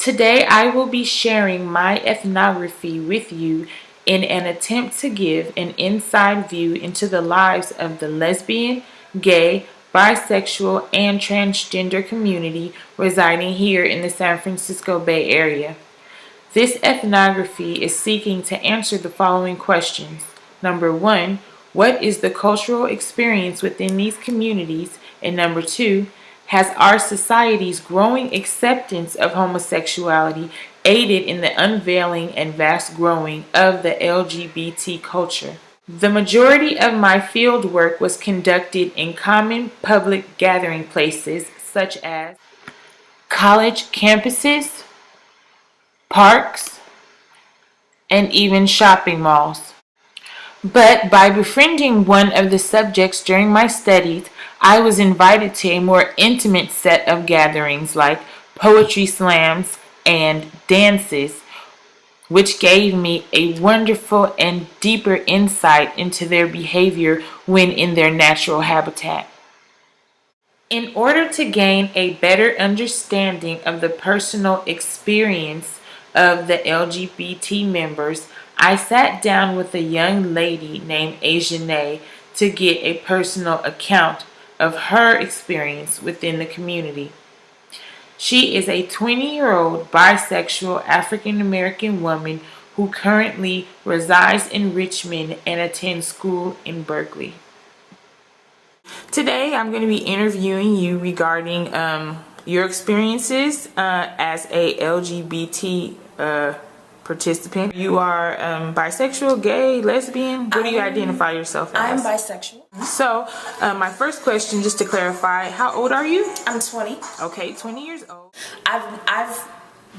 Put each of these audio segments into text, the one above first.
Today I will be sharing my ethnography with you in an attempt to give an inside view into the lives of the lesbian, gay, bisexual, and transgender community residing here in the San Francisco Bay Area. This ethnography is seeking to answer the following questions. Number one, what is the cultural experience within these communities? And number two, has our society's growing acceptance of homosexuality aided in the unveiling and vast growing of the LGBT culture? The majority of my field work was conducted in common public gathering places such as college campuses, parks, and even shopping malls. But by befriending one of the subjects during my studies, I was invited to a more intimate set of gatherings like poetry slams and dances, which gave me a wonderful and deeper insight into their behavior when in their natural habitat. In order to gain a better understanding of the personal experience of the LGBT members, I sat down with a young lady named Asiane to get a personal account of her experience within the community. She is a 20-year-old bisexual African American woman who currently resides in Richmond and attends school in Berkeley. Today I'm going to be interviewing you regarding your experiences as a LGBT participant. You are bisexual, gay, lesbian? What do you identify yourself as? I'm bisexual. So my first question, just to clarify, how old are you? I'm 20. Okay, 20 years old. I've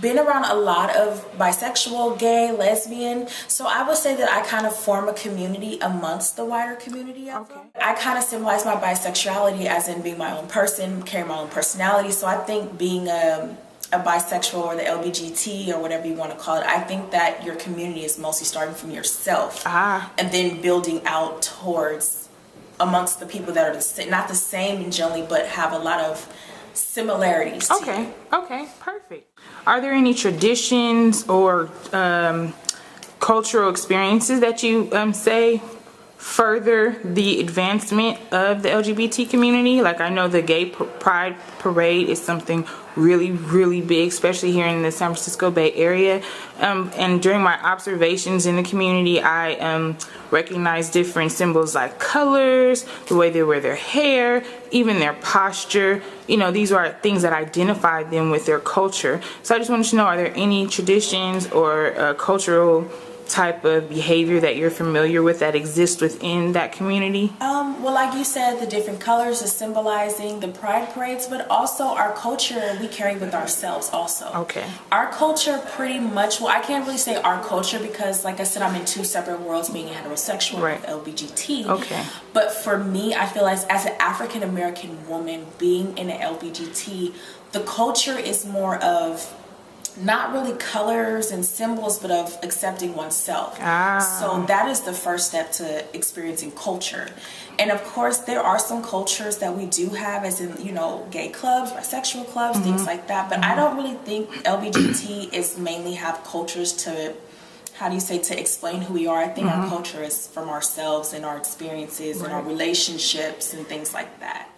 been around a lot of bisexual, gay, lesbian, so I would say that I kind of form a community amongst the wider community. Okay. I kind of symbolize my bisexuality as in being my own person, carrying my own personality. So I think being a bisexual or the LBGT or whatever you want to call it, I think that your community is mostly starting from yourself and then building out towards amongst the people that are not the same generally, but have a lot of similarities to you. Okay, perfect. Are there any traditions or cultural experiences that you say further the advancement of the LGBT community? Like, I know the Gay Pride Parade is something really, really big, especially here in the San Francisco Bay Area. And during my observations in the community, I recognize different symbols like colors, the way they wear their hair, even their posture. You know, these are things that identify them with their culture. So I just wanted to know, are there any traditions or cultural type of behavior that you're familiar with that exists within that community? Well, like you said, the different colors is symbolizing the pride parades, but also our culture we carry with ourselves also. Okay. Our culture pretty much, well, I can't really say our culture because, like I said, I'm in two separate worlds, being heterosexual Right. and LBGT. Okay. But for me, I feel like as an African American woman being in an LBGT, the culture is more of not really colors and symbols, but of accepting oneself. So that is the first step to experiencing culture. And of course, there are some cultures that we do have, as in, you know, gay clubs, bisexual clubs, things like that. But I don't really think LBGT is mainly have cultures to, how do you say, to explain who we are. I think our culture is from ourselves and our experiences and our relationships and things like that.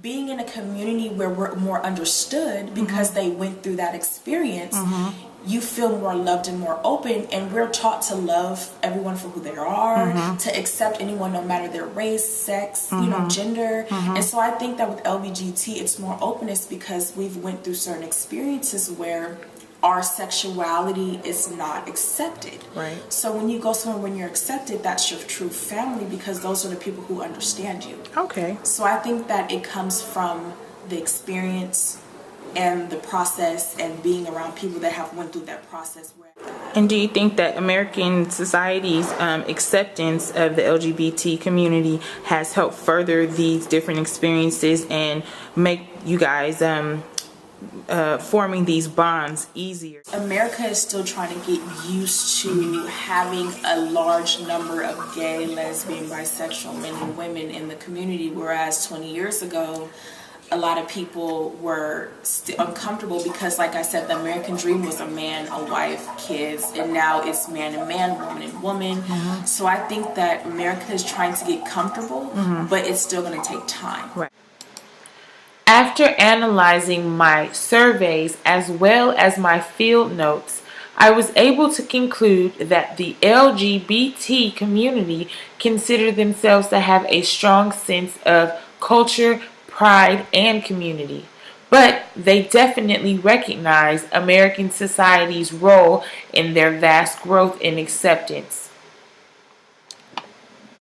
Being in a community where we're more understood because they went through that experience, you feel more loved and more open, and we're taught to love everyone for who they are, to accept anyone no matter their race, sex, you know, gender. And so I think that with LBGT it's more openness because we've went through certain experiences where our sexuality is not accepted. Right. So when you go somewhere when you're accepted, that's your true family because those are the people who understand you. Okay. So I think that it comes from the experience and the process and being around people that have went through that process. And do you think that American society's acceptance of the LGBT community has helped further these different experiences and make you guys forming these bonds easier? America is still trying to get used to having a large number of gay, lesbian, bisexual men and women in the community, whereas 20 years ago a lot of people were uncomfortable because, like I said, the American dream was a man, a wife, kids, and now it's man and man, woman and woman. So I think that America is trying to get comfortable, but it's still going to take time. Right. After analyzing my surveys as well as my field notes, I was able to conclude that the LGBT community consider themselves to have a strong sense of culture, pride, and community. But they definitely recognize American society's role in their vast growth and acceptance.